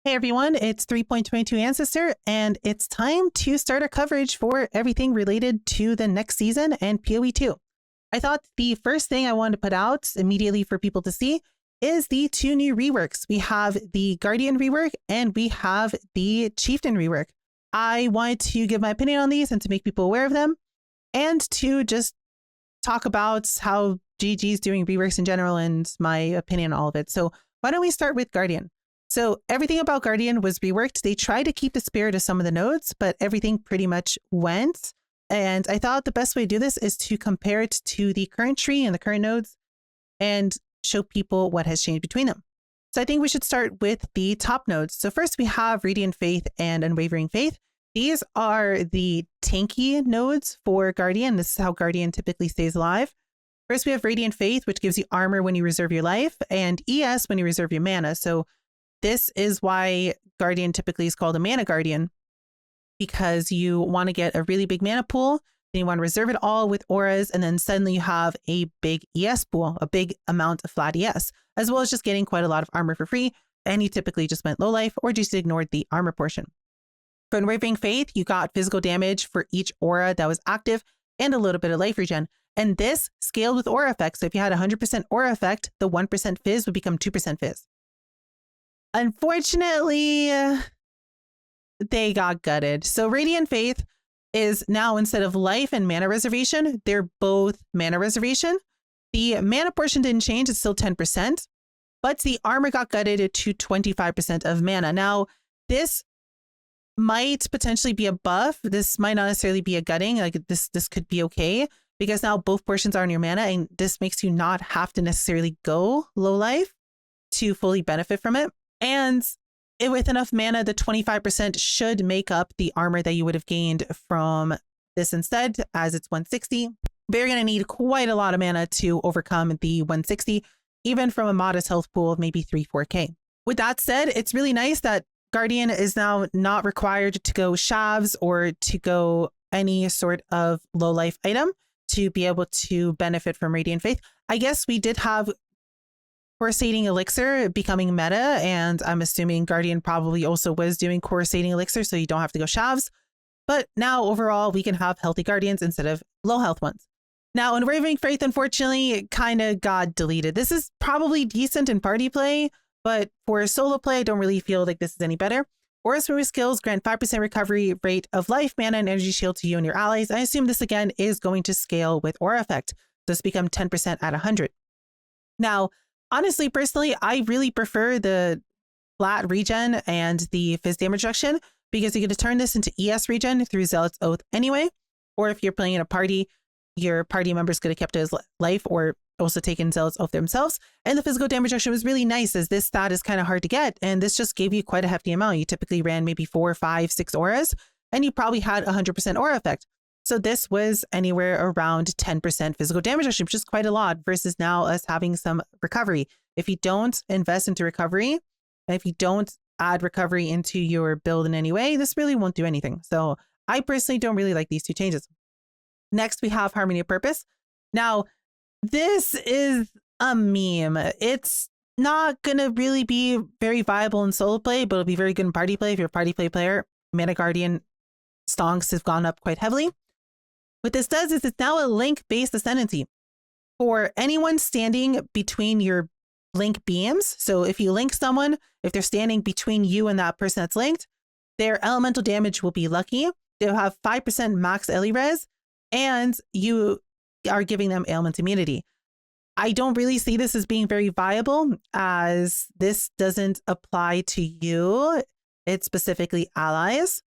Hey everyone, it's 3.22 Ancestor, and it's time to start our coverage for everything related to the next season and PoE 2. I thought the first thing I wanted to put out immediately for people to see is the two new reworks. We have the Guardian rework and we have the Chieftan rework. I wanted to give my opinion on these and to make people aware of them, and to just talk about how GG's doing reworks in general and my opinion on all of it. So why don't we start with Guardian? So everything about Guardian was reworked. They tried to keep the spirit of some of the nodes, but everything pretty much went. And I thought the best way to do this is to compare it to the current tree and the current nodes and show people what has changed between them. So I think we should start with the top nodes. So first we have Radiant Faith and Unwavering Faith. These are the tanky nodes for Guardian. This is how Guardian typically stays alive. First we have Radiant Faith, which gives you armor when you reserve your life, and ES when you reserve your mana. So this is why Guardian typically is called a mana guardian, because you want to get a really big mana pool, then you want to reserve it all with auras, and then suddenly you have a big ES pool, a big amount of flat ES, as well as just getting quite a lot of armor for free, and you typically just went low life or just ignored the armor portion. For Unwavering Faith, you got physical damage for each aura that was active and a little bit of life regen, and this scaled with aura effects. So if you had 100% aura effect, the 1% fizz would become 2% fizz. Unfortunately, they got gutted. So Radiant Faith is now, instead of life and mana reservation, they're both mana reservation. The mana portion didn't change. It's still 10%, but the armor got gutted to 25% of mana. Now, this might potentially be a buff. This might not necessarily be a gutting. Like this could be okay, because now both portions are on your mana, and this makes you not have to necessarily go low life to fully benefit from it. And with enough mana, the 25% should make up the armor that you would have gained from this instead, as it's 160. But you're going to need quite a lot of mana to overcome the 160, even from a modest health pool of maybe 3-4K. With that said, it's really nice that Guardian is now not required to go shavs or to go any sort of low life item to be able to benefit from Radiant Faith. I guess we did have Coruscating Elixir becoming meta, and I'm assuming Guardian probably also was doing Coruscating Elixir, so you don't have to go shavs. But now overall, we can have healthy Guardians instead of low health ones. Now, Unwavering Faith, unfortunately, kind of got deleted. This is probably decent in party play, but for solo play, I don't really feel like this is any better. Aura Swimmer skills grant 5% recovery rate of life, mana, and energy shield to you and your allies. I assume this again is going to scale with aura effect. So it's become 10% at 100. Now, honestly, personally, I really prefer the flat regen and the fizz damage reduction, because you get to turn this into ES regen through Zealot's Oath anyway. Or if you're playing in a party, your party members could have kept his life or also taken Zealot's Oath themselves. And the physical damage reduction was really nice, as this stat is kind of hard to get. And this just gave you quite a hefty amount. You typically ran maybe 4, 5, 6 auras, and you probably had 100% aura effect. So this was anywhere around 10% physical damage, which is quite a lot, versus now us having some recovery. If you don't invest into recovery, and if you don't add recovery into your build in any way, this really won't do anything. So I personally don't really like these two changes. Next, we have Harmony of Purpose. Now, this is a meme. It's not going to really be very viable in solo play, but it'll be very good in party play. If you're a party play player, Mana Guardian stonks have gone up quite heavily. What this does is it's now a link-based ascendancy for anyone standing between your link beams. So if you link someone, if they're standing between you and that person that's linked, their elemental damage will be lucky. They'll have 5% max Ellie res, and you are giving them ailment immunity. I don't really see this as being very viable, as this doesn't apply to you. It's specifically allies.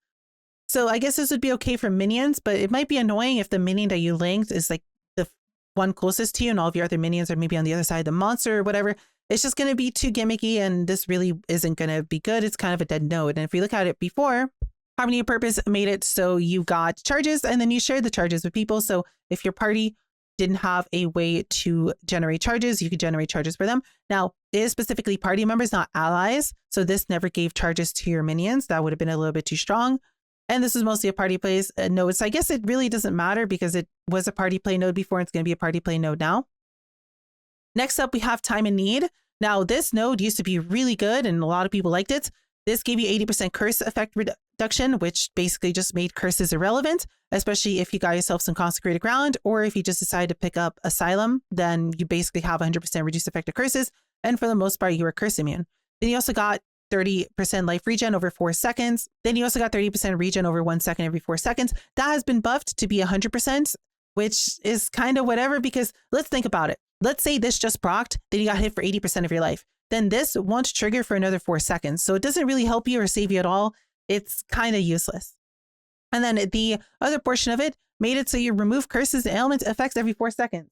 So I guess this would be okay for minions, but it might be annoying if the minion that you linked is like the one closest to you and all of your other minions are maybe on the other side of the monster or whatever. It's just going to be too gimmicky, and this really isn't going to be good. It's kind of a dead node. And if we look at it before, Harmony of Purpose made it so you got charges and then you shared the charges with people. So if your party didn't have a way to generate charges, you could generate charges for them. Now, it is specifically party members, not allies. So this never gave charges to your minions. That would have been a little bit too strong. And this is mostly a party play node. So I guess it really doesn't matter, because it was a party play node before. And it's going to be a party play node now. Next up, we have Time in Need. Now, this node used to be really good and a lot of people liked it. This gave you 80% curse effect reduction, which basically just made curses irrelevant, especially if you got yourself some consecrated ground, or if you just decide to pick up Asylum, then you basically have 100% reduced effect of curses. And for the most part, you were curse immune. Then you also got 30% life regen over 4 seconds. Then you also got 30% regen over 1 second every 4 seconds. That has been buffed to be 100%, which is kind of whatever, because let's think about it. Let's say this just procced, then you got hit for 80% of your life. Then this won't trigger for another 4 seconds. So it doesn't really help you or save you at all. It's kind of useless. And then the other portion of it made it so you remove curses and ailment effects every 4 seconds.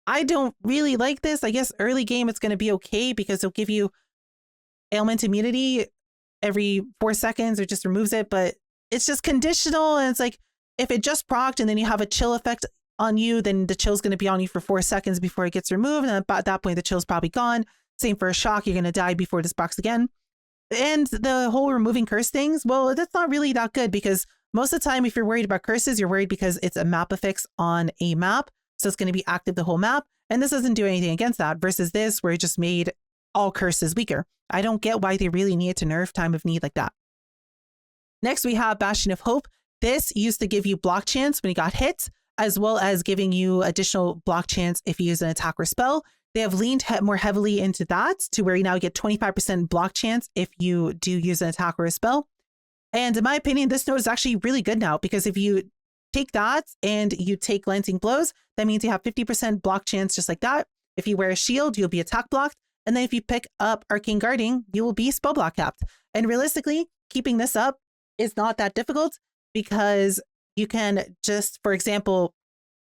I don't really like this. I guess early game it's going to be okay because it'll give you ailment immunity every 4 seconds or just removes it, but it's just conditional. And it's like, if it just procced and then you have a chill effect on you, then the chill's going to be on you for 4 seconds before it gets removed. And at that point, the chill's probably gone. Same for a shock. You're going to die before this procs again. And the whole removing curse things, well, that's not really that good, because most of the time, if you're worried about curses, you're worried because it's a map affix on a map. So it's going to be active the whole map. And this doesn't do anything against that, versus this, where it just made all curses weaker. I don't get why they really need to nerf Time of Need like that. Next, we have Bastion of Hope. This used to give you block chance when you got hit, as well as giving you additional block chance if you use an attack or spell. They have leaned more heavily into that, to where you now get 25% block chance if you do use an attack or a spell. And in my opinion, this node is actually really good now, because if you take that and you take Lancing Blows, that means you have 50% block chance just like that. If you wear a shield, you'll be attack blocked. And then if you pick up Arcane Guarding, you will be spell block capped. And realistically, keeping this up is not that difficult, because you can just, for example,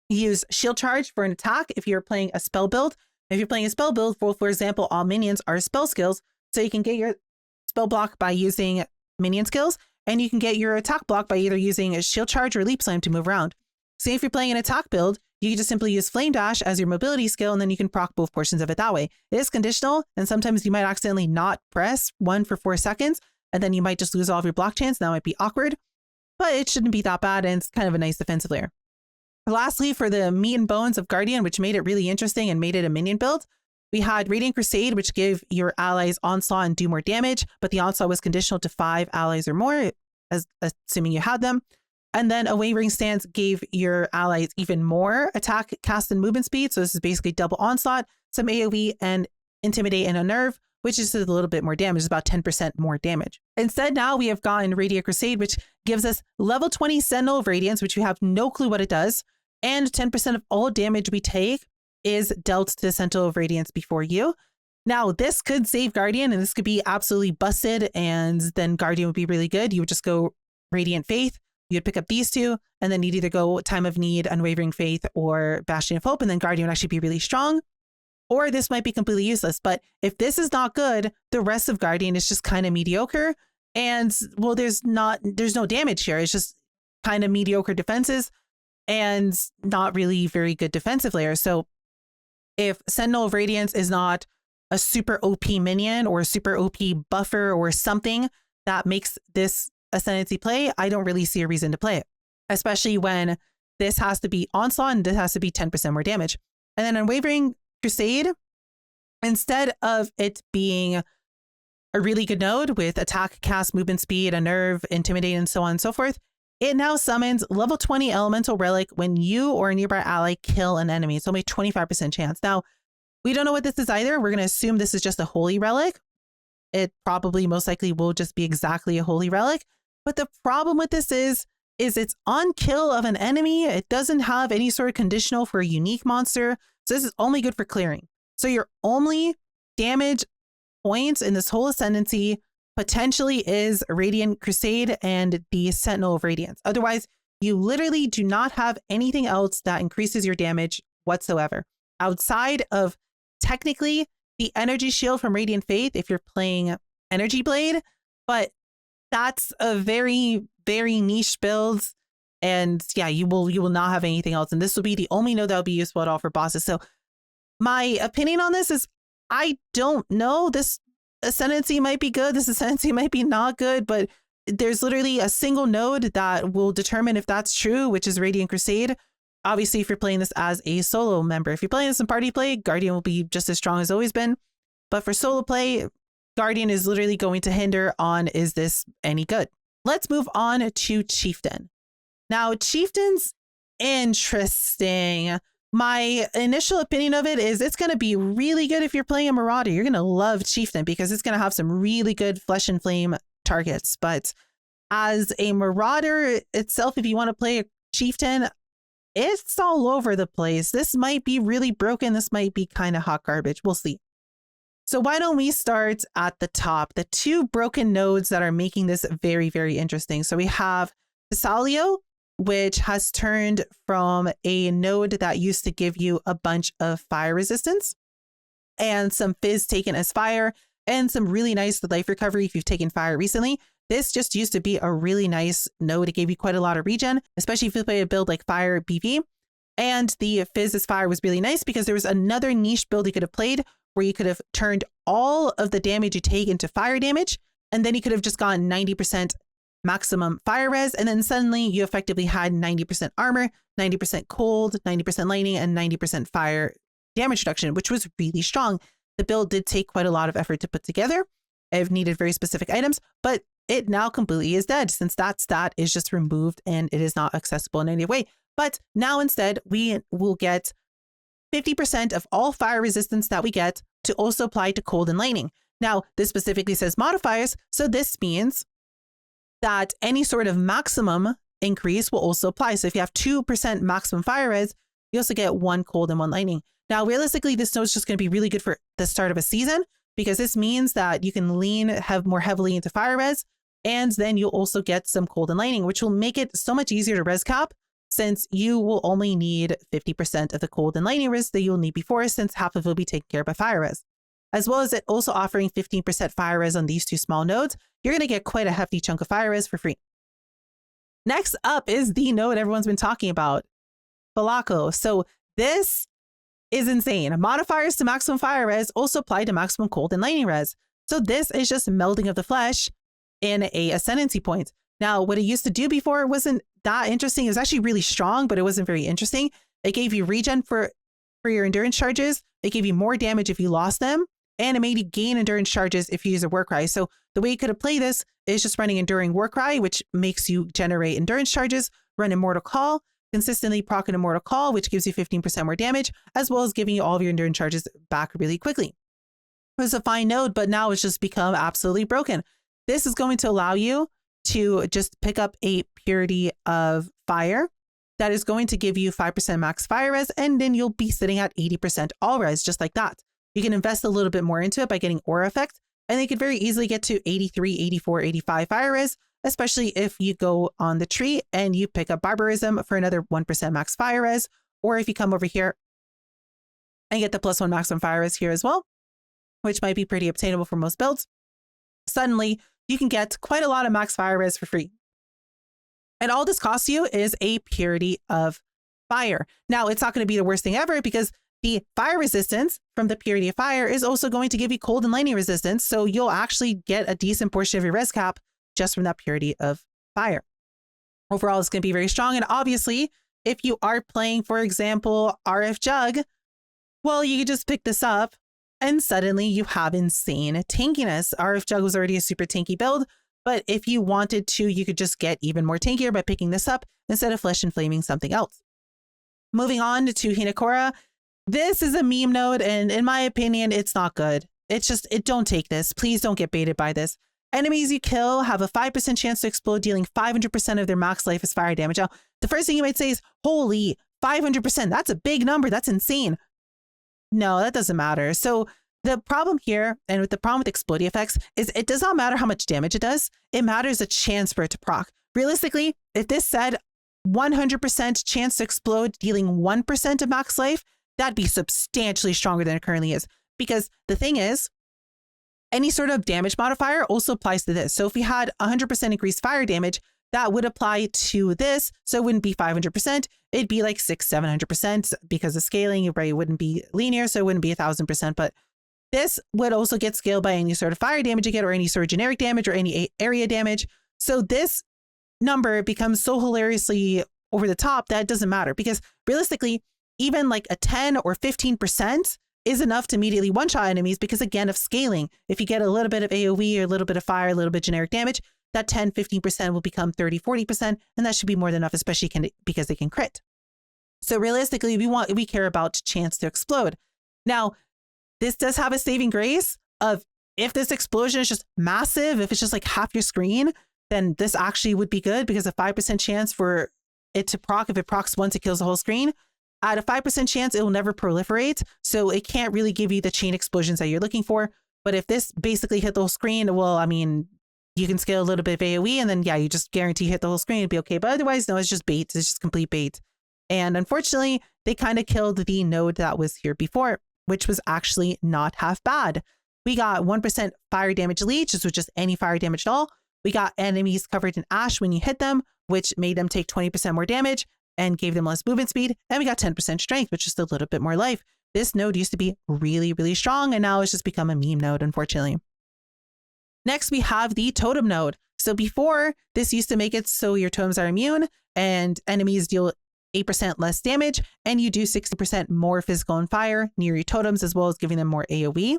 use Shield Charge for an attack if you're playing a spell build. If you're playing a spell build, for example, all minions are spell skills. So you can get your spell block by using minion skills, and you can get your attack block by either using a Shield Charge or Leap Slam to move around. So if you're playing an attack build, you can just simply use Flame Dash as your mobility skill, and then you can proc both portions of it that way. It is conditional, and sometimes you might accidentally not press 1 for 4 seconds, and then you might just lose all of your block chance. That might be awkward, but it shouldn't be that bad, and it's kind of a nice defensive layer. Lastly, for the meat and bones of Guardian, which made it really interesting and made it a minion build, we had Radiant Crusade, which gave your allies Onslaught and do more damage, but the Onslaught was conditional to 5 allies or more, assuming you had them. And then a Wavering Stance gave your allies even more attack, cast, and movement speed. So this is basically double Onslaught, some AoE, and Intimidate and Unnerve, which is a little bit more damage, about 10% more damage. Instead, now we have gotten Radiant Crusade, which gives us level 20 Sentinel of Radiance, which we have no clue what it does. And 10% of all damage we take is dealt to the Sentinel of Radiance before you. Now, this could save Guardian, and this could be absolutely busted, and then Guardian would be really good. You would just go Radiant Faith, you'd pick up these two, and then you'd either go Time of Need, Unwavering Faith, or Bastion of Hope, and then Guardian would actually be really strong. Or this might be completely useless. But if this is not good, the rest of Guardian is just kind of mediocre. And, well, there's no damage here. It's just kind of mediocre defenses and not really very good defensive layers. So if Sentinel of Radiance is not a super OP minion or a super OP buffer or something that makes this Ascendancy play, I don't really see a reason to play it, especially when this has to be Onslaught and this has to be 10% more damage. And then Unwavering Crusade, instead of it being a really good node with attack, cast, movement speed, Unnerve, Intimidate, and so on and so forth, it now summons level 20 Elemental Relic when you or a nearby ally kill an enemy. It's only a 25% chance. Now, we don't know what this is either. We're going to assume this is just a Holy Relic. It probably most likely will just be exactly a Holy Relic. But the problem with this is it's on kill of an enemy. It doesn't have any sort of conditional for a unique monster. So this is only good for clearing. So your only damage points in this whole Ascendancy potentially is Radiant Crusade and the Sentinel of Radiance. Otherwise, you literally do not have anything else that increases your damage whatsoever. Outside of technically the Energy Shield from Radiant Faith if you're playing Energy Blade, but that's a very, very niche build. And yeah, you will not have anything else. And this will be the only node that will be useful at all for bosses. So my opinion on this is I don't know. This Ascendancy might be good. This Ascendancy might be not good, but there's literally a single node that will determine if that's true, which is Radiant Crusade. Obviously, if you're playing this as a solo member, if you're playing this in party play, Guardian will be just as strong as always been. But for solo play, Guardian is literally going to hinder on, is this any good? Let's move on to Chieftain. Now, Chieftain's interesting. My initial opinion of it is it's going to be really good if you're playing a Marauder. You're going to love Chieftain because it's going to have some really good Flesh and Flame targets. But as a Marauder itself, if you want to play a Chieftain, it's all over the place. This might be really broken. This might be kind of hot garbage. We'll see. So why don't we start at the top? The two broken nodes that are making this very, very interesting. So we have Thessalio, which has turned from a node that used to give you a bunch of fire resistance and some fizz taken as fire and some really nice life recovery if you've taken fire recently. This just used to be a really nice node. It gave you quite a lot of regen, especially if you play a build like Fire BV. And the fizz as fire was really nice because there was another niche build you could have played where you could have turned all of the damage you take into fire damage, and then you could have just gotten 90% maximum fire res, and then suddenly you effectively had 90% armor, 90% cold, 90% lightning, and 90% fire damage reduction, which was really strong. The build did take quite a lot of effort to put together. It needed very specific items, but it now completely is dead since that stat is just removed and it is not accessible in any way. But now instead, we will get 50% of all fire resistance that we get to also apply to cold and lightning. Now, this specifically says modifiers, so this means that any sort of maximum increase will also apply. So if you have 2% maximum fire res, you also get 1 cold and 1 lightning. Now, realistically, this node is just going to be really good for the start of a season because this means that you can lean more heavily into fire res, and then you'll also get some cold and lightning, which will make it so much easier to res cap since you will only need 50% of the cold and lightning res that you'll need before, since half of it will be taken care of by fire res. As well as it also offering 15% fire res on these two small nodes, you're going to get quite a hefty chunk of fire res for free. Next up is the node everyone's been talking about, Falaco. So this is insane. Modifiers to maximum fire res also apply to maximum cold and lightning res. So this is just melding of the flesh in a ascendancy point. Now, what it used to do before wasn't that interesting. It was actually really strong, but it wasn't very interesting. It gave you regen for your endurance charges. It gave you more damage if you lost them. And it made you gain endurance charges if you use a Warcry. So the way you could have played this is just running Enduring Warcry, which makes you generate endurance charges, run Immortal Call, consistently proc an Immortal Call, which gives you 15% more damage, as well as giving you all of your endurance charges back really quickly. It was a fine node, but now it's just become absolutely broken. This is going to allow you to just pick up a Purity of Fire that is going to give you 5% max fire res, and then you'll be sitting at 80% all res, just like that. You can invest a little bit more into it by getting Aura Effect, and they could very easily get to 83, 84, 85 fire res, especially if you go on the tree and you pick up Barbarism for another 1% max fire res, or if you come over here and get the +1 maximum fire res here as well, which might be pretty obtainable for most builds. Suddenly, you can get quite a lot of max fire res for free. And all this costs you is a Purity of Fire. Now, it's not going to be the worst thing ever because the fire resistance from the Purity of Fire is also going to give you cold and lightning resistance. So you'll actually get a decent portion of your res cap just from that Purity of Fire. Overall, it's going to be very strong. And obviously, if you are playing, for example, RF Jug, well, you could just pick this up and suddenly you have insane tankiness. RF Jug was already a super tanky build, but if you wanted to, you could just get even more tankier by picking this up instead of Flesh and Flaming something else. Moving on to Hinekora. This is a meme node, and in my opinion, it's not good. It's just, don't take this. Please don't get baited by this. Enemies you kill have a 5% chance to explode, dealing 500% of their max life as fire damage. Now, the first thing you might say is, holy, 500%, that's a big number. That's insane. No, that doesn't matter. So the problem here, and with the problem with exploding effects, is it does not matter how much damage it does. It matters a chance for it to proc. Realistically, if this said 100% chance to explode, dealing 1% of max life, that'd be substantially stronger than it currently is. Because the thing is, any sort of damage modifier also applies to this. So if we had 100% increased fire damage, that would apply to this. So it wouldn't be 500%. It'd be like 600-700% because of scaling. Right? It wouldn't be linear, so it wouldn't be 1,000%. But this would also get scaled by any sort of fire damage you get, or any sort of generic damage, or any area damage. So this number becomes so hilariously over the top that it doesn't matter, because realistically, even like a 10 or 15% is enough to immediately one-shot enemies because, again, of scaling. If you get a little bit of AoE or a little bit of fire, a little bit generic damage, that 10, 15% will become 30, 40%, and that should be more than enough, especially because they can crit. So realistically, we care about chance to explode. Now, this does have a saving grace of if this explosion is just massive, if it's just like half your screen, then this actually would be good because a 5% chance for it to proc, if it procs once, it kills the whole screen. At a 5% chance, it will never proliferate. So it can't really give you the chain explosions that you're looking for. But if this basically hit the whole screen, well, I mean, you can scale a little bit of AoE and then, yeah, you just guarantee hit the whole screen and be okay. But otherwise, no, it's just bait. It's just complete bait. And unfortunately, they kind of killed the node that was here before, which was actually not half bad. We got 1% fire damage leech, which was just any fire damage at all. We got enemies covered in ash when you hit them, which made them take 20% more damage and gave them less movement speed. And we got 10% strength, which is a little bit more life. This node used to be really, really strong, and now it's just become a meme node, unfortunately. Next, we have the totem node. So before, this used to make it so your totems are immune and enemies deal 8% less damage, and you do 60% more physical and fire near your totems, as well as giving them more AoE.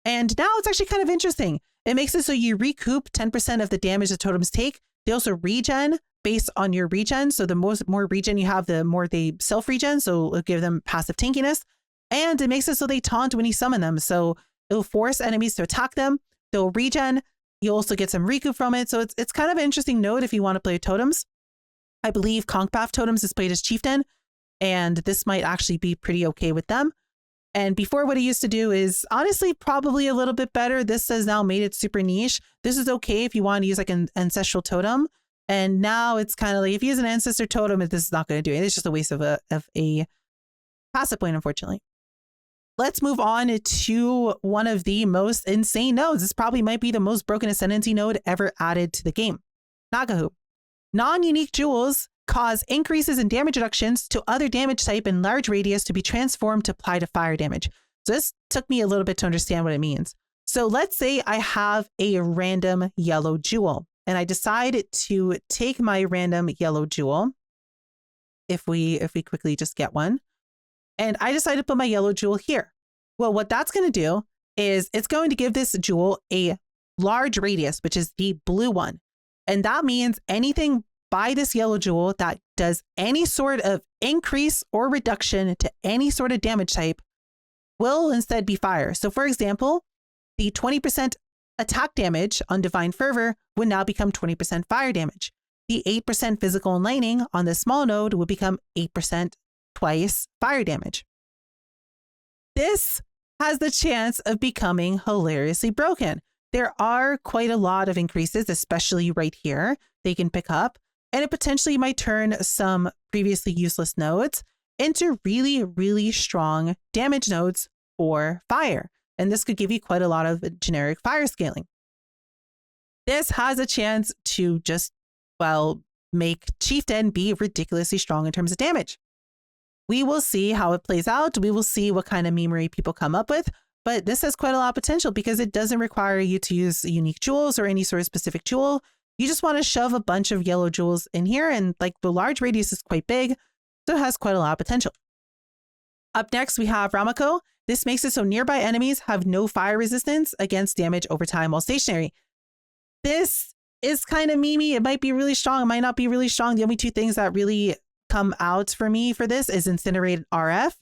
And now it's actually kind of interesting. It makes it so you recoup 10% of the damage the totems take. They also regen based on your regen. So the more regen you have, the more they self-regen. So it'll give them passive tankiness. And it makes it so they taunt when you summon them. So it'll force enemies to attack them. They'll regen. You'll also get some recoup from it. So it's kind of an interesting node if you want to play totems. I believe Conch-Path totems is played as Chieftan, and this might actually be pretty okay with them. And before, what I used to do is honestly probably a little bit better. This has now made it super niche. This is okay if you want to use like an ancestral totem. And now it's kind of like if you use an ancestor totem, this is not going to do it. It's just a waste of a passive point, unfortunately. Let's move on to one of the most insane nodes. This probably might be the most broken Ascendancy node ever added to the game. Nagahu. Non-unique jewels cause increases in damage reductions to other damage type in large radius to be transformed to apply to fire damage. So this took me a little bit to understand what it means. So let's say I have a random yellow jewel and I decide to take my random yellow jewel. If we quickly just get one, and I decide to put my yellow jewel here. Well, what that's going to do is it's going to give this jewel a large radius, which is the blue one. And that means anything by this yellow jewel that does any sort of increase or reduction to any sort of damage type will instead be fire. So for example, the 20% attack damage on Divine Fervor would now become 20% fire damage. The 8% physical and lightning on this small node would become 8% twice fire damage. This has the chance of becoming hilariously broken. There are quite a lot of increases, especially right here, they can pick up. And it potentially might turn some previously useless nodes into really, really strong damage nodes for fire. And this could give you quite a lot of generic fire scaling. This has a chance to just, well, make Chieftan be ridiculously strong in terms of damage. We will see how it plays out. We will see what kind of memery people come up with. But this has quite a lot of potential because it doesn't require you to use unique jewels or any sort of specific jewel. You just want to shove a bunch of yellow jewels in here, and like the large radius is quite big, so it has quite a lot of potential. Up next, we have Ramako. This makes it so nearby enemies have no fire resistance against damage over time while stationary. This is kind of memey. It might be really strong. It might not be really strong. The only two things that really come out for me for this is Incinerate RF.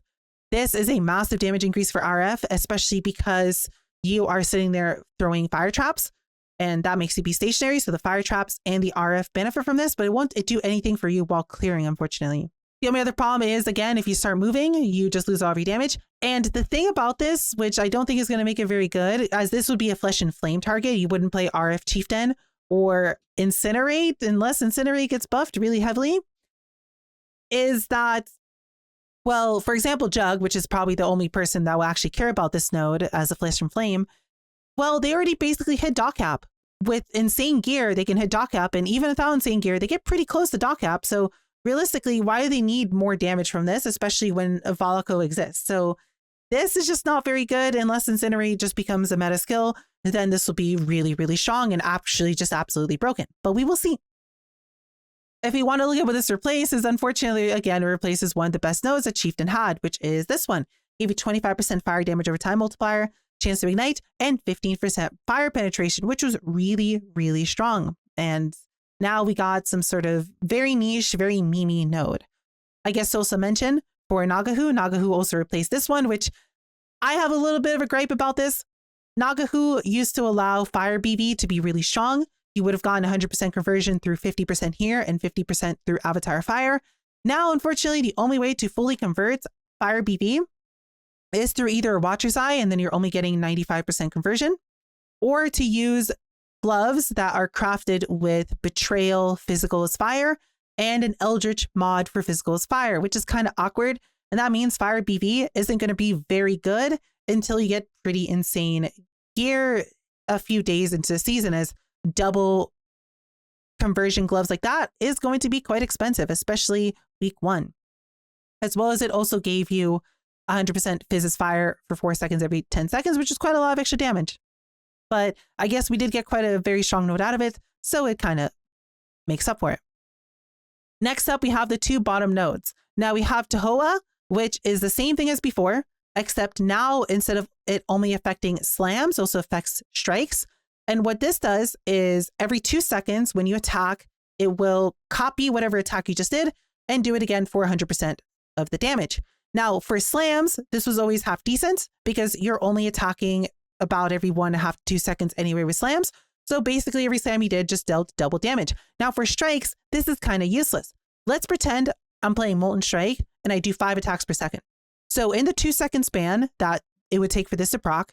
This is a massive damage increase for RF, especially because you are sitting there throwing fire traps. And that makes you be stationary. So the fire traps and the RF benefit from this, but it won't do anything for you while clearing, unfortunately. The only other problem is, again, if you start moving, you just lose all of your damage. And the thing about this, which I don't think is going to make it very good, as this would be a flesh and flame target, you wouldn't play RF Chieftan or Incinerate unless Incinerate gets buffed really heavily, is that, well, for example, Jug, which is probably the only person that will actually care about this node as a flesh and flame, well, they already basically hit dock cap. With insane gear, they can hit dock cap, and even without insane gear, they get pretty close to dock cap. So realistically, why do they need more damage from this, especially when a Voloko exists? So this is just not very good unless Incinerate just becomes a meta skill. Then this will be really, really strong and actually just absolutely broken. But we will see. If we want to look at what this replaces, unfortunately, again, it replaces one of the best nodes that Chieftan had, which is this one. gave you 25% fire damage over time multiplier, chance to ignite, and 15% fire penetration, which was really, really strong. And now we got some sort of very niche, very memey node. I guess to also mention for Nagahu also replaced this one, which I have a little bit of a gripe about this. Nagahu used to allow fire BV to be really strong. You would have gotten 100% conversion through 50% here and 50% through Avatar Fire. Now, unfortunately, the only way to fully convert fire BV is through either a Watcher's Eye, and then you're only getting 95% conversion, or to use gloves that are crafted with Betrayal Physical as Fire and an Eldritch mod for Physical as Fire, which is kind of awkward. And that means fire BV isn't going to be very good until you get pretty insane gear a few days into the season, as double conversion gloves like that is going to be quite expensive, especially week 1. As well as it also gave you 100% Fizz as Fire for 4 seconds every 10 seconds, which is quite a lot of extra damage. But I guess we did get quite a very strong node out of it, so it kind of makes up for it. Next up, we have the 2 bottom nodes. Now we have Tahoa, which is the same thing as before, except now instead of it only affecting slams, also affects strikes. And what this does is every 2 seconds when you attack, it will copy whatever attack you just did and do it again for 100% of the damage. Now for slams, this was always half decent because you're only attacking about every 1.5 to 2 seconds anyway with slams. So basically every slam you did just dealt double damage. Now for strikes, this is kind of useless. Let's pretend I'm playing Molten Strike and I do 5 attacks per second. So in the 2 second span that it would take for this to proc,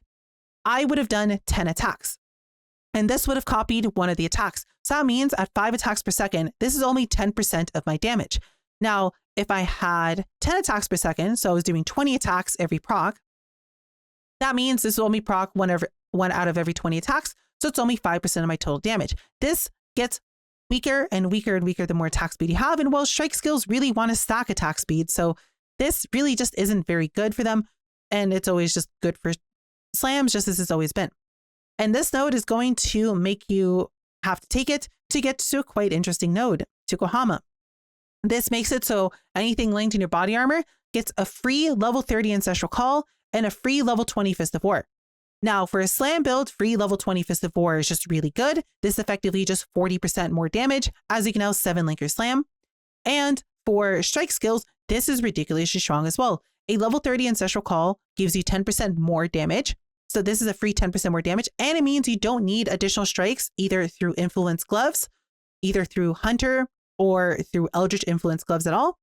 I would have done 10 attacks. And this would have copied one of the attacks. So that means at 5 attacks per second, this is only 10% of my damage. Now, if I had 10 attacks per second, so I was doing 20 attacks every proc, that means this will only proc one out of every 20 attacks. So it's only 5% of my total damage. This gets weaker and weaker and weaker the more attack speed you have. And well, strike skills really want to stack attack speed. So this really just isn't very good for them. And it's always just good for slams, just as it's always been. And this node is going to make you have to take it to get to a quite interesting node, Tukohama. This makes it so anything linked in your body armor gets a free level 30 Ancestral Call and a free level 20 Fist of War. Now, for a slam build, free level 20 Fist of War is just really good. This effectively just 40% more damage, as you can now 7-linker slam. And for strike skills, this is ridiculously strong as well. A level 30 Ancestral Call gives you 10% more damage. So this is a free 10% more damage. And it means you don't need additional strikes, either through Influence Gloves, either through Hunter, or through Eldritch Influence Gloves at all.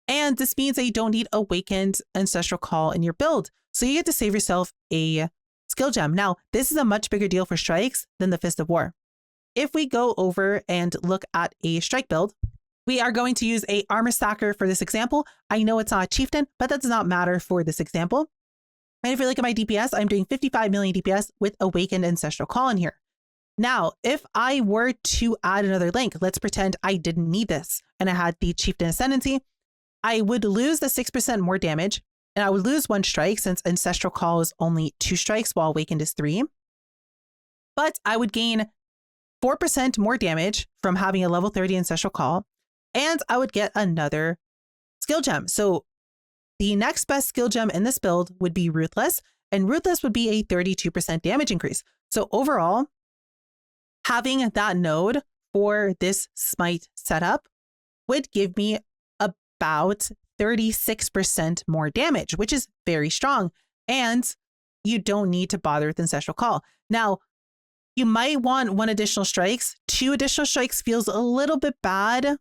And this means that you don't need Awakened Ancestral Call in your build. So you get to save yourself a skill gem. Now, this is a much bigger deal for strikes than the Fist of War. If we go over and look at a strike build, we are going to use a armor stacker for this example. I know it's not a Chieftain, but that does not matter for this example. And if you look at my DPS, I'm doing 55 million DPS with Awakened Ancestral Call in here. Now, if I were to add another link, let's pretend I didn't need this and I had the Chieftain Ascendancy, I would lose the 6% more damage, and I would lose 1 strike since Ancestral Call is only 2 strikes while Awakened is 3. But I would gain 4% more damage from having a level 30 Ancestral Call, and I would get another skill gem. So the next best skill gem in this build would be Ruthless, and Ruthless would be a 32% damage increase. So overall, having that node for this Smite setup would give me about 36% more damage, which is very strong. And you don't need to bother with Ancestral Call. Now, you might want 1 additional strikes. 2 additional strikes feels a little bit bad.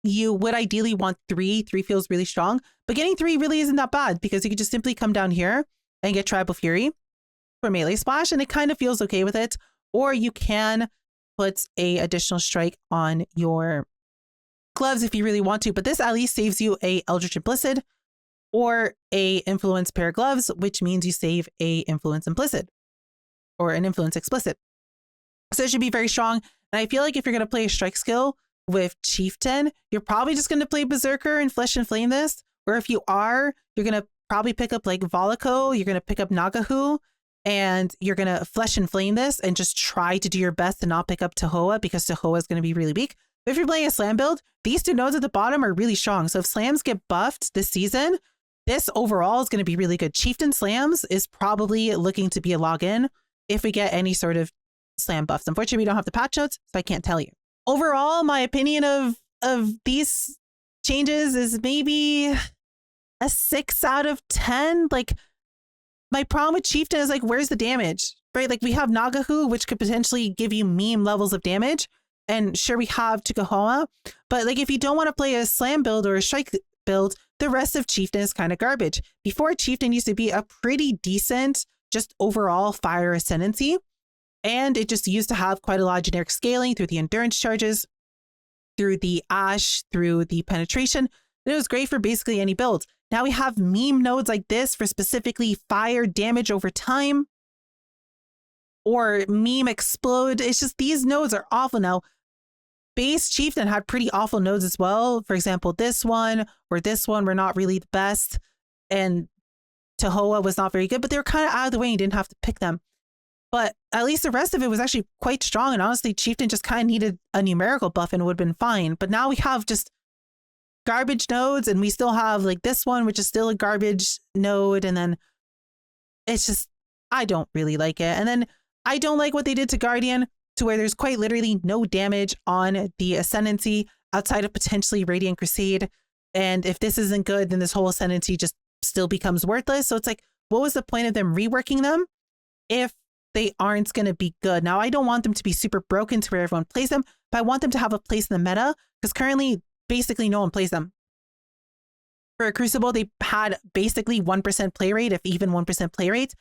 You would ideally want 3. 3 feels really strong, but getting 3 really isn't that bad because you could just simply come down here and get Tribal Fury for melee splash, and it kind of feels okay with it. Or you can put a additional strike on your gloves if you really want to, but this at least saves you a Eldritch Implicit or a Influence pair of gloves, which means you save a Influence Implicit or an Influence Explicit. So it should be very strong. And I feel like if you're going to play a strike skill with Chieftain, you're probably just going to play Berserker and Flesh and Flame this. Or if you are, you're going to probably pick up like Voloko, you're going to pick up Nagahu, and you're going to Flesh and Flame this and just try to do your best to not pick up Tahoa because Tahoa is going to be really weak. But if you're playing a slam build, these 2 nodes at the bottom are really strong. So if slams get buffed this season, this overall is going to be really good. Chieftain slams is probably looking to be a login if we get any sort of slam buffs. Unfortunately, we don't have the patch notes, so I can't tell you. Overall, my opinion of these changes is maybe a 6 out of 10. Like, my problem with Chieftain is like, where's the damage, right? Like, we have Nagahu, which could potentially give you meme levels of damage. And sure, we have Tukahoa, but like, if you don't want to play a slam build or a strike build, the rest of Chieftain is kind of garbage. Before, Chieftain used to be a pretty decent, just overall fire ascendancy. And it just used to have quite a lot of generic scaling through the endurance charges, through the Ash, through the penetration. It was great for basically any build. Now we have meme nodes like this for specifically fire damage over time or meme explode. It's just, these nodes are awful now. Base Chieftain had pretty awful nodes as well. For example, this one or this one were not really the best. And Tahoa was not very good, but they were kind of out of the way and you didn't have to pick them. But at least the rest of it was actually quite strong. And honestly, Chieftain just kind of needed a numerical buff and it would have been fine. But now we have just garbage nodes and we still have like this one, which is still a garbage node. And then it's just, I don't really like it. And then I don't like what they did to Guardian, to where there's quite literally no damage on the Ascendancy outside of potentially Radiant Crusade. And if this isn't good, then this whole Ascendancy just still becomes worthless. So it's like, what was the point of them reworking them if they aren't going to be good? Now, I don't want them to be super broken to where everyone plays them, but I want them to have a place in the meta because currently basically no one plays them. For a Crucible, they had basically 1% play rate, if even 1% play rate.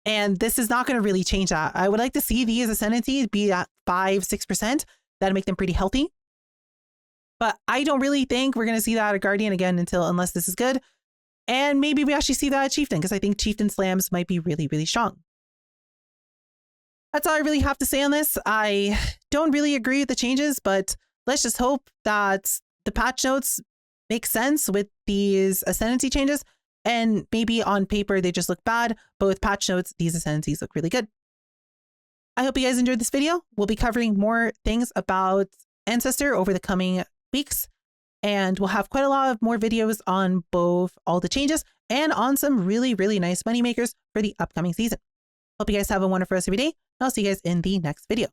And this is not going to really change that. I would like to see these Ascendancies be at 5-6%. That'd make them pretty healthy. But I don't really think we're going to see that at Guardian again unless this is good. And maybe we actually see that at Chieftain, because I think Chieftain slams might be really, really strong. That's all I really have to say on this. I don't really agree with the changes, but let's just hope that the patch notes make sense with these Ascendancy changes. And maybe on paper, they just look bad, but with patch notes, these Ascendancies look really good. I hope you guys enjoyed this video. We'll be covering more things about Ancestor over the coming weeks. And we'll have quite a lot of more videos on both all the changes and on some really, really nice money makers for the upcoming season. Hope you guys have a wonderful rest of your day. I'll see you guys in the next video.